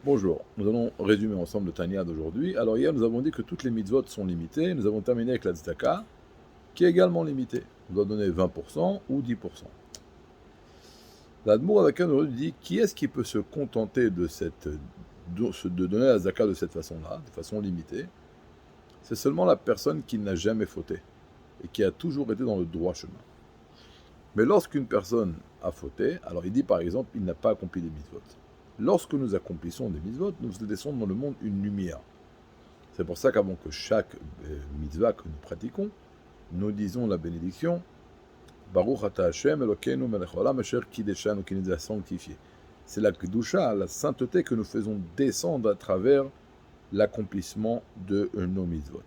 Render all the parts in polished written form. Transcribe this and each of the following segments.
Bonjour, nous allons résumer ensemble le Tanya d'aujourd'hui. Alors hier, nous avons dit que toutes les mitzvot sont limitées. Nous avons terminé avec la tzedaka, qui est également limitée. On doit donner 20% ou 10%. L'Admour avec nous dit, qui est-ce qui peut se contenter de donner la tzedaka de cette façon-là, de façon limitée? C'est seulement la personne qui n'a jamais fauté et qui a toujours été dans le droit chemin. Mais lorsqu'une personne a fauté, alors il dit par exemple, il n'a pas accompli des mitzvot. Lorsque nous accomplissons des mitzvot, nous laissons dans le monde une lumière. C'est pour ça qu'avant que chaque mitzvah que nous pratiquons, nous disons la bénédiction Baruch ata Hashem Elokeinu melech haolam asher kideshanu, qui nous a sanctifiés. C'est la kedusha, la sainteté que nous faisons descendre à travers l'accomplissement de nos mitzvot.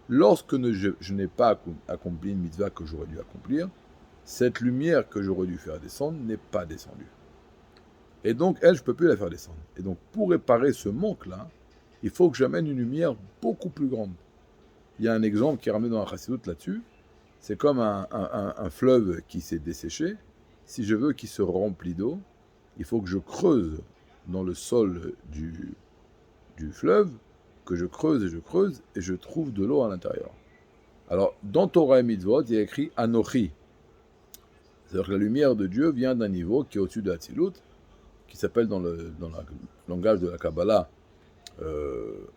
Lorsque je n'ai pas accompli une mitzvah que j'aurais dû accomplir, cette lumière que j'aurais dû faire descendre n'est pas descendue. Et donc, elle, je ne peux plus la faire descendre. Et donc, pour réparer ce manque-là, il faut que j'amène une lumière beaucoup plus grande. Il y a un exemple qui est ramené dans la Chassidut là-dessus. C'est comme un fleuve qui s'est desséché. Si je veux qu'il se remplit d'eau, il faut que je creuse dans le sol du fleuve, que je creuse, et je trouve de l'eau à l'intérieur. Alors, dans Torah et Mitzvot, il y a écrit Anochi. C'est-à-dire que la lumière de Dieu vient d'un niveau qui est au-dessus de Hatzilut, qui s'appelle dans le langage de la Kabbalah le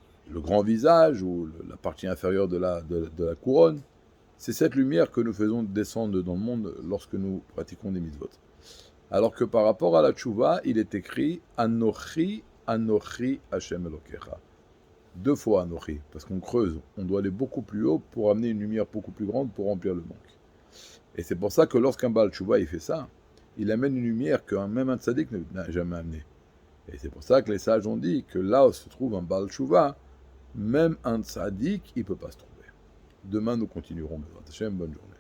grand visage ou la partie inférieure de la couronne. C'est cette lumière que nous faisons descendre dans le monde lorsque nous pratiquons des mitzvot. Alors que par rapport à la tchouva, il est écrit Anochi, Anochi Hashem Elokecha. 2 fois Anochi, parce qu'on creuse. On doit aller beaucoup plus haut pour amener une lumière beaucoup plus grande pour remplir le manque. Et c'est pour ça que lorsqu'un Baal Tchouva il fait ça, il amène une lumière que même un tzaddik n'a jamais amenée. Et c'est pour ça que les sages ont dit que là où se trouve un Baal Tchouva, même un tzaddik, il ne peut pas se trouver. Demain, nous continuerons. Bonne journée.